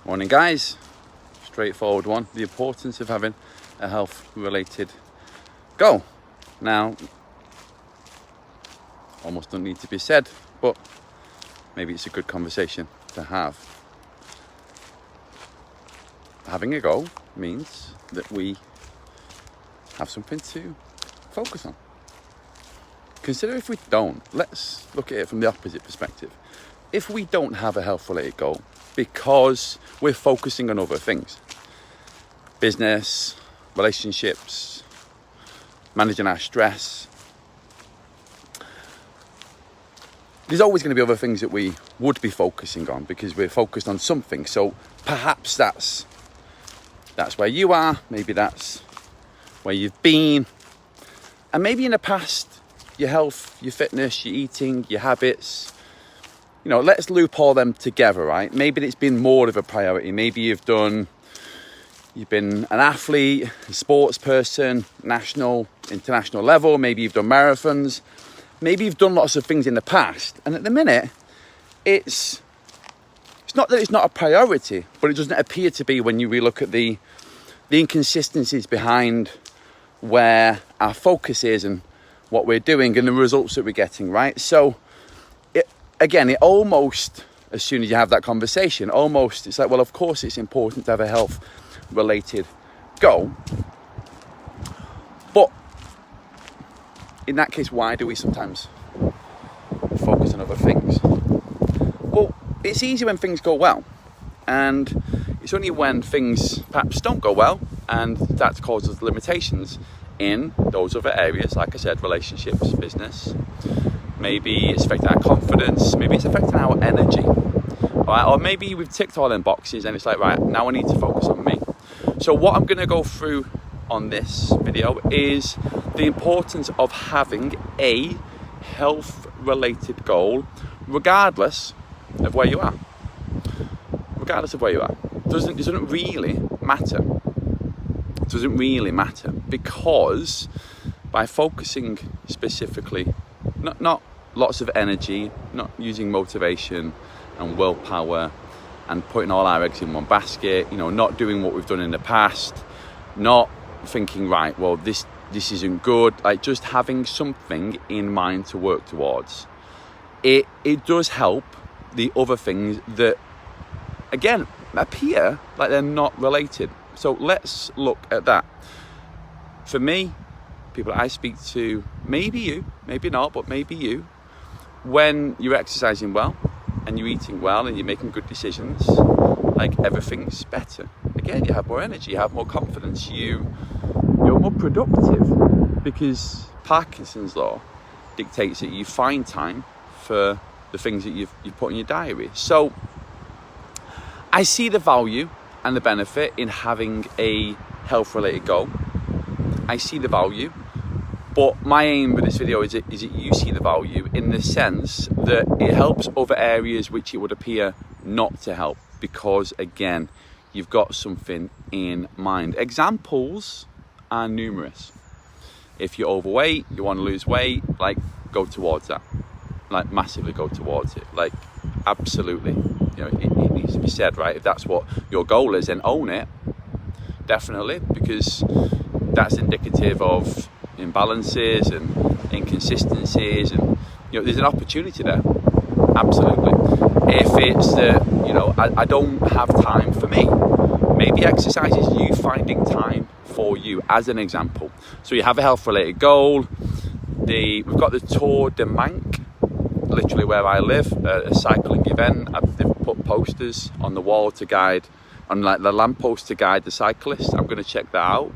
Morning guys, straightforward one. The importance of having a health related goal. Now, almost don't need to be said, but maybe it's a good conversation to have. Having a goal means that we have something to focus on. Consider if we don't. Let's look at it from the opposite perspective. If we don't have a health related goal because we're focusing on other things, business, relationships, managing our stress, there's always going to be other things that we would be focusing on because we're focused on something. So perhaps that's where you are, maybe that's where you've been, and maybe in the past your health, your fitness, your eating, your habits, let's loop all them together, right? Maybe it's been more of a priority. Maybe you've been an athlete, a sports person, national, international level. Maybe you've done marathons. Maybe you've done lots of things in the past. And at the minute, it's not that it's not a priority, but it doesn't appear to be when you really look at the inconsistencies behind where our focus is and what we're doing and the results that we're getting, right? So it almost, as soon as you have that conversation, it's like, well, of course it's important to have a health related goal. But in that case, why do we sometimes focus on other things? Well, it's easy when things go well. And it's only when things perhaps don't go well and that causes limitations in those other areas, like I said, relationships, business. Maybe it's affecting our confidence, maybe it's affecting our energy, right? Or maybe we've ticked all them boxes and it's like, right, now I need to focus on me. So what I'm going to go through on this video is the importance of having a health-related goal, regardless of where you are. It doesn't really matter. It doesn't really matter because by focusing specifically, not lots of energy, not using motivation and willpower and putting all our eggs in one basket, not doing what we've done in the past, not thinking, right, well, this isn't good, like just having something in mind to work towards. It does help the other things that, again, appear like they're not related. So let's look at that. For me, people I speak to, maybe you, maybe not, but maybe you, when you're exercising well and you're eating well and you're making good decisions, like everything's better. Again, you have more energy, you have more confidence, you're more productive because Parkinson's law dictates that you find time for the things that you've put in your diary. So I see the value and the benefit in having a health-related goal. I see the value, but my aim with this video is that you see the value in the sense that it helps other areas which it would appear not to help because, again, you've got something in mind. Examples are numerous. If you're overweight, you want to lose weight, like go towards that. Like massively go towards it. Like absolutely. It needs to be said, right? If that's what your goal is, then own it. Definitely, because that's indicative of imbalances and inconsistencies and there's an opportunity there. Absolutely. If it's that I don't have time for me, maybe exercise is you finding time for you, as an example. So you have a health related goal. We've got the Tour de Manche, literally where I live, a cycling event. They've put posters on the wall to guide, on like the lamppost to guide the cyclists. I'm going to check that out.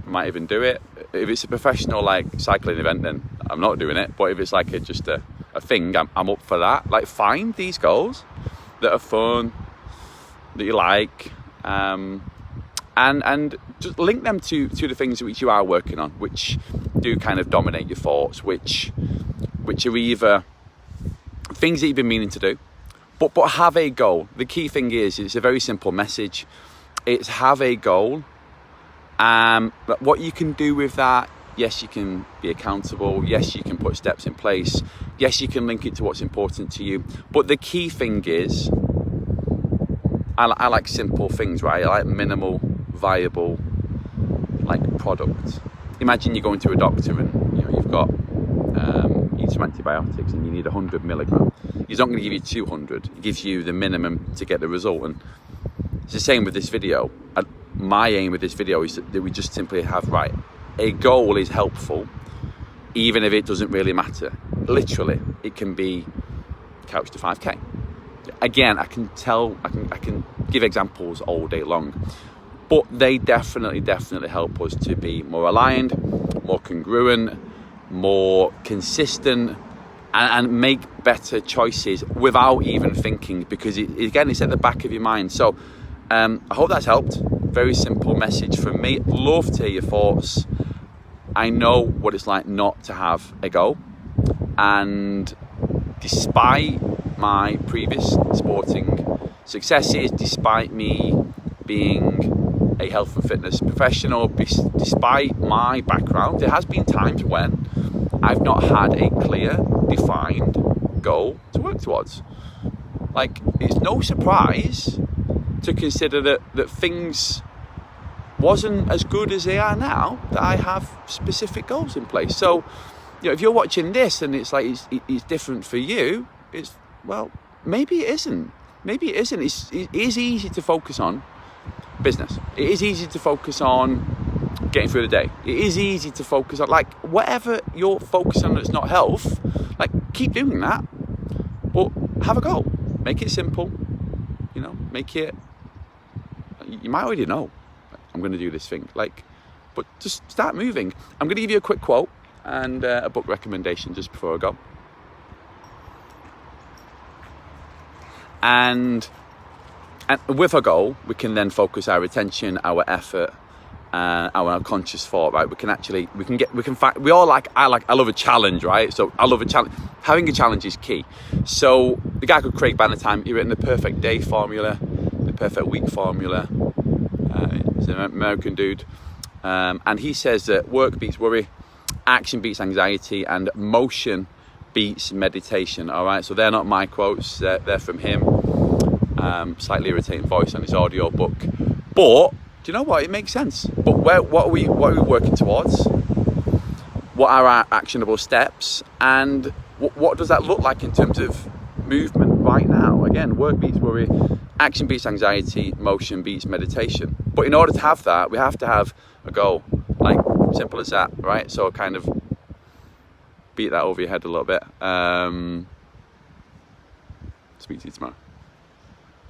Might even do it. If it's a professional like cycling event, then I'm not doing it. But if it's like just a thing, I'm up for that. Like find these goals that are fun, that you like, and just link them to the things which you are working on, which do kind of dominate your thoughts, which are either things that you've been meaning to do, but have a goal. The key thing is, it's a very simple message. It's have a goal. But what you can do with that, yes, you can be accountable. Yes, you can put steps in place. Yes, you can link it to what's important to you. But the key thing is I like simple things, right? I like minimal viable like product. Imagine you're going to a doctor and you've got you need some antibiotics and you need 100 milligram. He's not going to give you 200. He gives you the minimum to get the result. And it's the same with this video. My aim with this video is that we just simply have, right, a goal is helpful, even if it doesn't really matter. Literally, it can be couch to 5K. Again, I can give examples all day long, but they definitely help us to be more aligned, more congruent, more consistent, and make better choices without even thinking, because it's at the back of your mind. So I hope that's helped. Very simple message from me. Love to hear your thoughts. I know what it's like not to have a goal, and despite my previous sporting successes, despite me being a health and fitness professional, despite my background, there has been times when I've not had a clear, defined goal to work towards. Like, it's no surprise to consider that things wasn't as good as they are now, that I have specific goals in place. So, if you're watching this and it's like it's different for you, maybe it isn't. Maybe it isn't. It is easy to focus on business. It is easy to focus on getting through the day. It is easy to focus on, like, whatever you're focused on that's not health, like, keep doing that, but have a goal. Make it simple, make it, you might already know, I'm going to do this thing, but just start moving. I'm going to give you a quick quote and a book recommendation just before I go. And with a goal, we can then focus our attention, our effort, our conscious thought, right? I love a challenge, right? So I love a challenge. Having a challenge is key. So the guy called Craig Bannatyne, he written the Perfect Day Formula, the Perfect Week Formula. He's an American dude. And he says that work beats worry, action beats anxiety, and motion beats meditation. All right, so they're not my quotes, they're from him. Slightly irritating voice on his audio book, but do you know what? It makes sense. But what are we working towards? What are our actionable steps, and what does that look like in terms of movement right now? Again, work beats worry, action beats anxiety, motion beats meditation. But in order to have that, we have to have a goal. Like, simple as that, right? So kind of beat that over your head a little bit. Speak to you tomorrow.